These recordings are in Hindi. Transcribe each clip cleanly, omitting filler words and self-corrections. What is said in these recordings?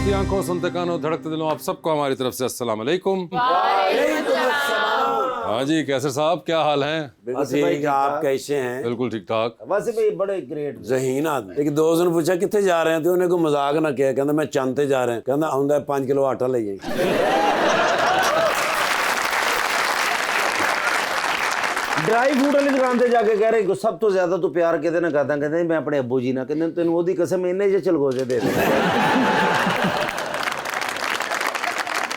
देखती आंखों, सुनते कानों, धड़कते दिलों, आप सबको हमारी तरफ से अस्सलाम वालेकुम। हाँ जी, कैसर साहब क्या हाल हैं? ठीक, आप कैसे हैं? बिल्कुल ठीक ठाक। वैसे भी बड़े ग्रेट जहीन आदमी। एक दोस्त ने पूछा कितने जा रहे हैं, तो उन्हें कोई मजाक ना किया, कहता मैं चंद ते जा रहे हैं, कहता आउंदा 5 किलो आटा ले जाए। ड्राई फ्रूट वाली दुकान से जाके कह रहे सब तो ज्यादा तो प्यार कहते ना करता, कहते मैं अपने अब्बू जी ना कहते तेन ओदी कसम इन्ने जे चलगोजे दे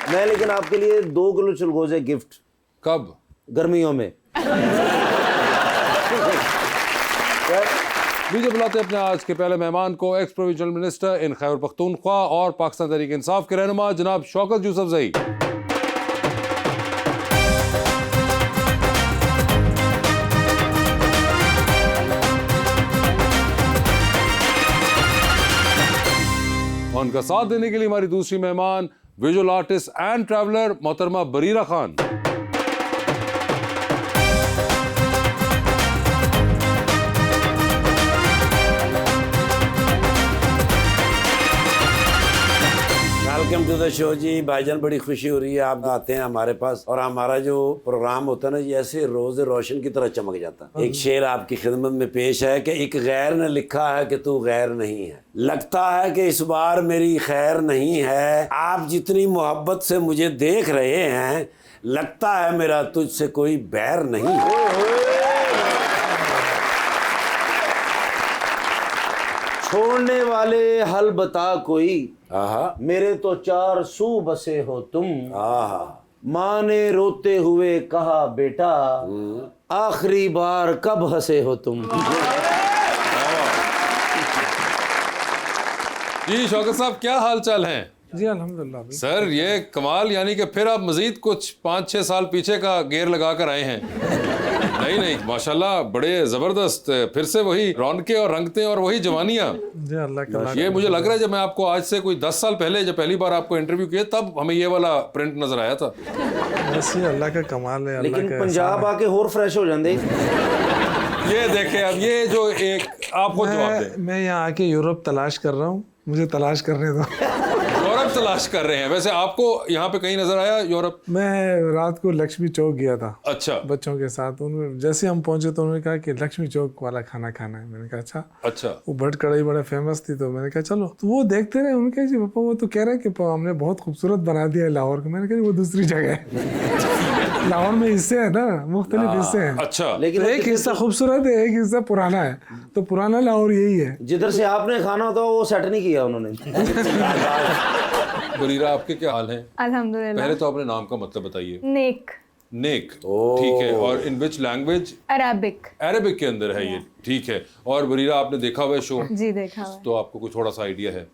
मैं लेकिन आपके लिए 2 किलो चलगोजे गिफ्ट। कब? गर्मियों में। लीजिए बुलाते हैं अपने आज के पहले मेहमान को, x provincial minister in Khyber Pakhtunkhwa और पाकिस्तान तहरीक इंसाफ के रहनुमा जनाब शौकत यूसुफजई। उनका साथ देने के लिए हमारी दूसरी मेहमान विजुअल आर्टिस्ट एंड ट्रैवलर मोहतरमा Barira Khan. Welcome to the show जी। भाईजान बड़ी खुशी हो रही है आप आते हैं हमारे पास, और हमारा जो प्रोग्राम होता है ना, ये ऐसे रोज रोशन की तरह चमक जाता है। एक शेर आपकी खिदमत में पेश है कि एक गैर ने लिखा है कि तू गैर नहीं है, लगता है कि इस बार मेरी खैर नहीं है, आप जितनी मोहब्बत से मुझे देख रहे हैं, लगता है मेरा तुझसे कोई बैर नहीं है। छोड़ने वाले हल बता कोई, आहा मेरे तो 4 सू बसे हो तुम। आहा माँ ने रोते हुए कहा बेटा, आखिरी बार कब हंसे हो तुम। जी शौकत साहब क्या हाल चाल हैं? जी अल्हम्दुलिल्लाह। सर ये कमाल, यानी कि फिर आप मजीद कुछ 5-6 साल पीछे का गेयर लगा कर आए हैं। नहीं माशाल्लाह बड़े जबरदस्त, फिर से वही रौनकें और रंगते और वही जवानियां। जी अल्लाह का ये मुझे लग रहा है जब मैं आपको आज से कोई 10 साल पहले जब पहली बार आपको इंटरव्यू किया तब हमें ये वाला प्रिंट नजर आया था। वैसे अल्लाह का कमाल है। लेकिन पंजाब आके होर फ्रेश हो जाते। ये देखे अब ये जो एक आपको जवाब दे। मैं यहाँ आके यूरोप तलाश कर रहा हूँ, मुझे तलाश करने दो। यूरोप तलाश कर रहे हैं? वैसे आपको यहाँ पे कहीं नजर आया यूरोप? मैं रात को लक्ष्मी चौक गया था अच्छा बच्चों के साथ। उन्होंने जैसे हम पहुंचे तो उन्होंने कहा कि लक्ष्मी चौक वाला खाना खाना है। मैंने कहा अच्छा। अच्छा। वो भट कढ़ाई बड़ा फेमस थी, तो मैंने कहा चलो। तो वो देखते रहे, उनके जी पापा वो तो कह रहे हैं कि हमने बहुत खूबसूरत बना दिया है लाहौर को। मैंने कहा वो दूसरी जगह है। लाहौर में हिस्से है ना, मुख्तलिफ हिस्से हैं। अच्छा। लेकिन तो एक हिस्सा खूबसूरत है, एक हिस्सा पुराना है, तो पुराना लाहौर यही है। जिधर से आपने खाना होता वो सेट नहीं किया उन्होंने। बरीरा आपके क्या हाल हैं? अल्हम्दुलिल्लाह। पहले तो अपने नाम का मतलब बताइए। नेक। नेक, ठीक है। और इन विच लैंग्वेज? अरबिक। अरबिक के अंदर है ये, ठीक है। और बरीरा आपने देखा हुआ है शो? जी देखा हुआ है। तो आपको कुछ थोड़ा सा आइडिया है?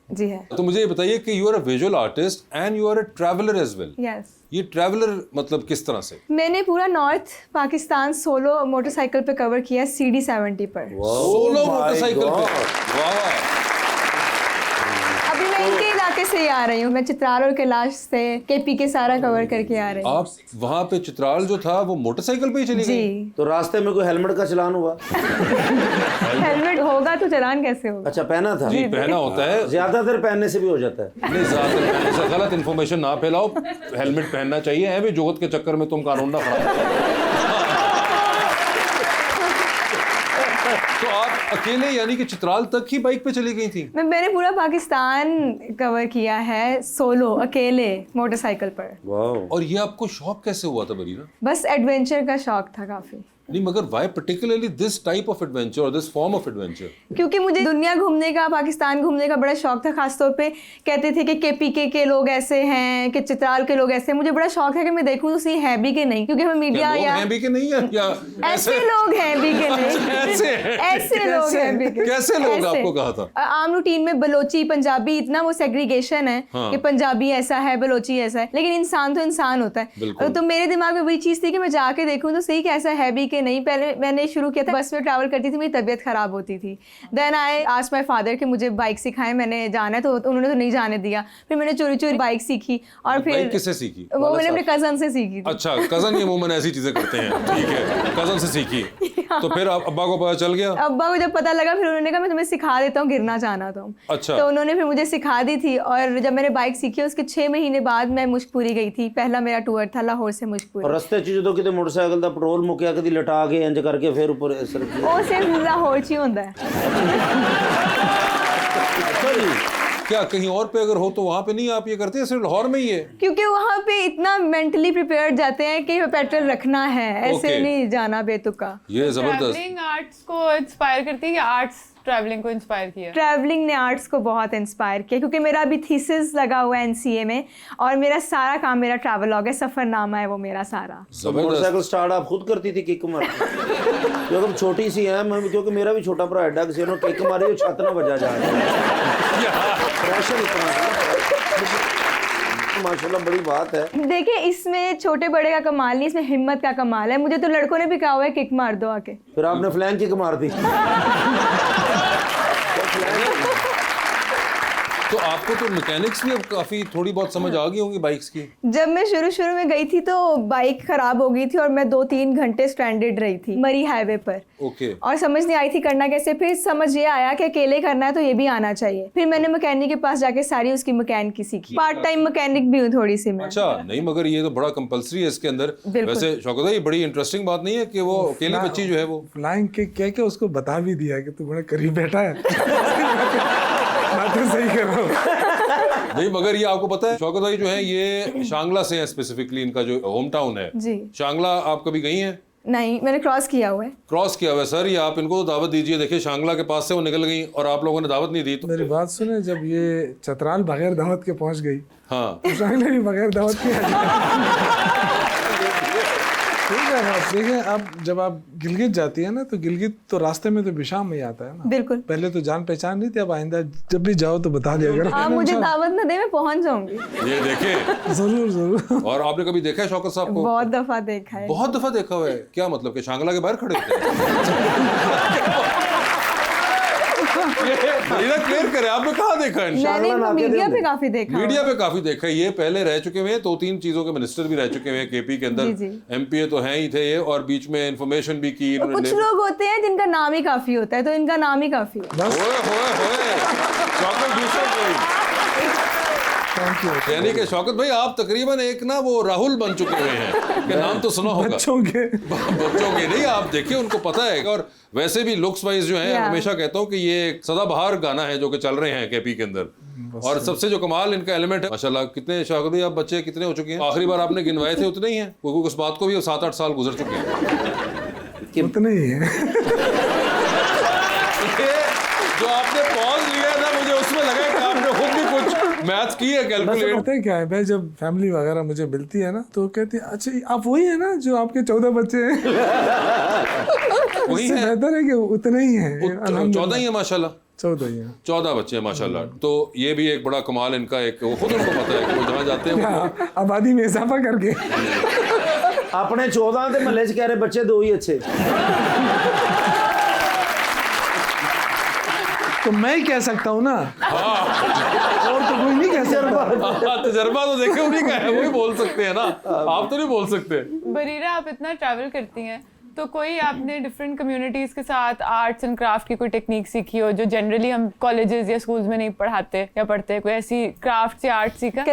जी है। तो मुझे ये बताइए कि you are a visual artist and you are a traveller as well. Yes. ये ट्रैवलर मतलब किस तरह से? मैंने पूरा नॉर्थ पाकिस्तान सोलो मोटरसाइकिल पे कवर किया, CD70 पर। सोलो मोटरसाइकिल पे? वाह। अभी मैं इनके इलाके से ही आ रही हूँ, मैं चित्राल और कैलाश से KP के सारा कवर करके आ रही हूँ। आप वहाँ पे चित्राल जो था वो मोटरसाइकिल पे ही चली गई? जी। तो रास्ते में कोई हेलमेट का चलान हुआ? हेलमेट होगा तो चलान कैसे होगा? अच्छा पहना था? जी पहना होता है। ज्यादातर पहनने से भी हो जाता है। नहीं ज्यादातर पहनने से गलत इन्फॉर्मेशन ना फैलाओ, हेलमेट पहनना चाहिए। है भी जुगत के चक्कर में तुम कानून ना खराब करो। तो आप अकेले यानी कि चित्राल तक ही बाइक पे चली गई थी? मैंने पूरा पाकिस्तान कवर किया है सोलो, अकेले मोटरसाइकिल पर। वाह। और ये आपको शौक कैसे हुआ था बरीरा? बस एडवेंचर का शौक था काफी। नहीं मगर why particularly this type of adventure और दिस फॉर्म ऑफ एडवेंचर? क्योंकि मुझे दुनिया घूमने का, पाकिस्तान घूमने का बड़ा शौक था। खासतौर पे कहते थे कि KPK के लोग ऐसे हैं, कि चित्राल के लोग ऐसे हैं। मुझे बड़ा शौक है कि मैं देखूं तो सही है भी कि नहीं, क्योंकि हमें मीडिया लोग या हैं भी कि नहीं है या ऐसे लोग हैं भी कि नहीं, ऐसे ऐसे लोग हैं भी कि कैसे लोग? ऐसे। आपको कहा था आम रूटीन में बलोची पंजाबी इतना वो सेग्रीगेशन है कि पंजाबी ऐसा है, बलोची ऐसा है, लेकिन इंसान तो इंसान होता है। तो मेरे दिमाग में वही चीज थी कि मैं जाके देखूं तो सही कैसा है भी कि नहीं। पहले मैंने शुरू किया था, बस में ट्रैवल करती थी, मेरी तबीयत खराब होती थी। Then I asked my father कि मुझे बाइक सिखाएं, मैंने जाना है, तो उन्होंने तो नहीं जाने दिया। फिर मैंने चोरी चोरी बाइक सीखी। और फिर बाइक किससे सीखी? वो मैंने अपने कजन से सीखी थी। अच्छा, कजन ये अमूमन ऐसी चीजें करते हैं, ठीक है, कजन से सीखी। हाँ। तो फिर अब्बा को पता चल गया? अब्बा को जब पता लगा फिर उन्होंने कहा मैं तुम्हें सिखा देता हूँ गिरना चाहना तुम। अच्छा। तो उन्होंने फिर मुझे सिखा दी थी और जब मैंने बाइक सीखी उसके 6 महीने बाद मैं मुश्कपुरी गई थी। पहला मेरा टूर था लाहौर से मुश्कपुरी। और रस्ते च जो किते मोटरसाइकिल दा पेट्रोल मुक्या कदी लटा के इंज करके फिर ऊपर वो सिर्फ लाहौर च ही होता है। अच्छा जी, क्या कहीं और पे अगर हो तो वहां पे नहीं आप ये करते हैं, सिर्फ लाहौर में ही है? क्योंकि वहाँ पे इतना मेंटली प्रिपेयर्ड जाते हैं कि पेट्रोल रखना है, ऐसे Okay. नहीं जाना बेतुका। ये जबरदस्त। ट्रैवलिंग आर्ट्स को इंस्पायर करती है या आर्ट्स ट्रैवलिंग को इंस्पायर किया? ट्रैवलिंग ने आर्ट्स को बहुत इंस्पायर किया क्योंकि मेरा अभी थीसिस लगा हुआ है एनसीए में और मेरा सारा काम मेरा ट्रैवलॉग है, सफरनामा है वो मेरा सारा। जबरदस्त। मोटरसाइकिल स्टार्ट आप खुद करती थी किक मार जो तुम छोटी सी है मैं, क्योंकि मेरा भी छोटा भरा एडा किसी ने किक मारी छत ना बजा जाए प्रेशर इतना माशाल्लाह बड़ी बात है। देखिए इसमें छोटे बड़े का कमाल नहीं, इसमें हिम्मत का कमाल है। मुझे तो लड़कों ने भी कहा हुआ है किक मार दो आके। फिर आपने फ्लैंक किक मार दी। तो आपको तो मैकेनिक्स भी अब काफी थोड़ी बहुत समझ आ गई होंगी बाइक्स की। जब मैं शुरू में गई थी तो बाइक खराब हो गई थी और मैं 2-3 घंटे स्ट्रैंडेड रही थी मरी हाईवे पर। ओके। और समझ नहीं आई थी करना कैसे। फिर समझ ये आया कि अकेले करना है तो ये भी आना चाहिए। फिर मैंने मैकेनिक के पास जाके सारी उसकी मैकेनिक सीखी। पार्ट टाइम मैकेनिक भी हूँ थोड़ी सी मैं। अच्छा, नहीं मगर ये तो बड़ा कंपलसरी है इसके अंदर। बिल्कुल। वैसे शौकत भाई बड़ी इंटरेस्टिंग बात नहीं है कि वो अकेली बच्ची जो है वो फ्लाइंग किक कह के उसको बता भी दिया कि तू बड़ा करीब बैठा है। बातें सही कर रहा हूँ। नहीं मगर ये आपको पता है शौकत भाई जो है ये शांगला से है, स्पेसिफिकली इनका जो होम टाउन है जी। शांगला। आप कभी गई हैं? नहीं, मैंने क्रॉस किया हुआ है। क्रॉस किया हुआ है सर, ये आप इनको तो दावत दीजिए। देखिए शांगला के पास से वो निकल गई और आप लोगों ने दावत नहीं दी तो। मेरी बात सुने, जब ये चतराल बगैर दावत के पहुंच गई हाँ तो शांगला भी बगैर दावत के आ गई। ठीक है बात। देखिए अब जब आप गिलगित जाती है ना तो गिलगित तो रास्ते में तो बिशाम में ही आता है ना। बिल्कुल। पहले तो जान पहचान नहीं थी, अब आइंदा जब भी जाओ तो बता दिया करो। आप मुझे दावत न दे, मैं पहुंच जाऊंगी। ये देखे। जरूर जरूर। और आपने कभी देखा है शौकत साहब को? बहुत दफा देखा है। बहुत दफा देखा हुआ है। क्या मतलब कि शांगला के बाहर खड़े होते हैं? क्लियर करे, आपने कहाँ देखा है? मैंने मीडिया पे काफी देखा। मीडिया पे काफी देखा है। ये पहले रह चुके हुए हैं, 2-3 चीजों के मिनिस्टर भी रह चुके हुए हैं केपी के अंदर। जी। एमपीए तो हैं ही थे ये, और बीच में इंफॉर्मेशन भी की कुछ इन्होंने। लोग होते हैं जिनका नाम ही काफी होता है, तो इनका नाम ही काफी है। होए शौकत दूसरा कोई। Thank you. यानी कि शौकत भाई आप तकरीबन एक ना वो राहुल बन चुके हुए हैं कि नाम तो सुना होगा। बच्चों के नहीं, आप देखिए उनको पता है। और वैसे भी लुक्स वाइज जो है, हमेशा कहता हूँ कि ये एक सदाबहार गाना है जो कि चल रहे हैं केपी के अंदर। और सबसे जो कमाल इनका एलिमेंट है माशाल्लाह। कितने शौकत भाई आप बच्चे कितने हो चुके हैं? आखिरी बार आपने गिनवाए थे उतने ही हैं, क्योंकि उस बात को भी 7-8 साल गुजर चुके हैं। उतने ही है। जो आपने पॉज लिया ना, मुझे उसमें लगा कि आपने खुद भी कुछ मैथ की है, कैलकुलेट। पता है क्या है भाई, जब फैमिली वगैरह मुझे मिलती है ना तो कहती है अच्छा आप वही है ना जो आपके 14 बच्चे हैं। वही इससे है। बेहतर है कि उतने ही हैं। 14 ही है माशाल्लाह। 14 ही हैं। 14 बच्चे हैं माशाल्लाह। तो ये भी एक बड़ा कमाल इनका, एक वो खुद उनको पता है कि वो जहाँ जाते हैं वो। हाँ, आबादी में इजाफा करके। अपने 14 के महल्ले च कह रहे बच्चे 2 ही अच्छे। तो मैं ही कह सकता हूँ ना, और तो कोई नहीं कह सकता। तजर्बा तो देखे उन्हीं का है, वही बोल सकते हैं ना, आप तो नहीं बोल सकते। बरीरा आप इतना ट्रैवल करती हैं तो कोई आपने डिफरेंट कम्युनिटीज के साथ आर्ट्स एंड क्राफ्ट की कोई टेक्निक सीखी हो जो जनरली हम कॉलेजेस या स्कूल्स में नहीं पढ़ाते या पढ़ते? कोई ऐसी क्राफ्ट या आर्ट सीखा?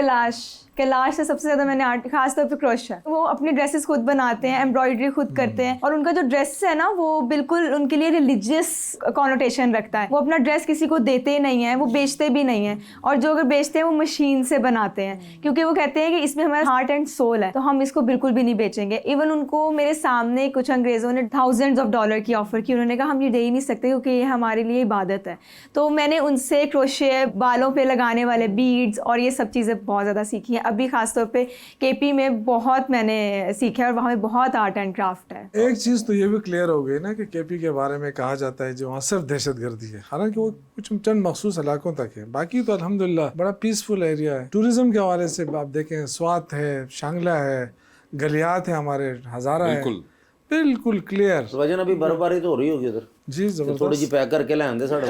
कैलाश से सबसे ज्यादा मैंने आर्ट, खासतौर पे क्रोशा। वो अपनी ड्रेसेस खुद बनाते हैं, एम्ब्रॉयडरी खुद करते हैं, और उनका जो ड्रेस है ना वो बिल्कुल उनके लिए रिलीजियस कॉनोटेशन रखता है। वो अपना ड्रेस किसी को देते नहीं है, वो बेचते भी नहीं है, और जो अगर बेचते हैं वो मशीन से बनाते हैं, क्योंकि वो कहते हैं कि इसमें हमारा हार्ट एंड सोल है, तो हम इसको बिल्कुल भी नहीं बेचेंगे। इवन उनको मेरे सामने कुछ अंग्रेजों ने थाउजेंड्स ऑफ डॉलर की ऑफर की, उन्होंने कहा हम ये दे ही नहीं सकते क्योंकि ये हमारे लिए इबादत है। तो मैंने उनसे क्रोशे, बालों पे लगाने वाले बीड्स और ये सब चीज़ें बहुत ज़्यादा सीखी हैं। अभी खासतौर पे केपी में बहुत मैंने सीखा है और वहाँ में बहुत आर्ट एंड क्राफ्ट है। एक चीज़ तो ये भी क्लियर हो गई ना कि केपी के बारे में कहा जाता है जो वहाँ सिर्फ दहशतगर्दी है, हालांकि वो कुछ चंद मखसूस इलाकों तक है, बाकी तो अल्हम्दुलिल्लाह बड़ा पीसफुल एरिया है। टूरिज्म के हवाले से आप देखें, स्वात है, शांगला है, गलियात है, हमारे हजारा है, बिल्कुल क्लियर। वजन अभी बर्फबारी तो हो रही होगी उधर जी जबरदस्त। थोड़ी जी पैक करके ले आंदे साढ़े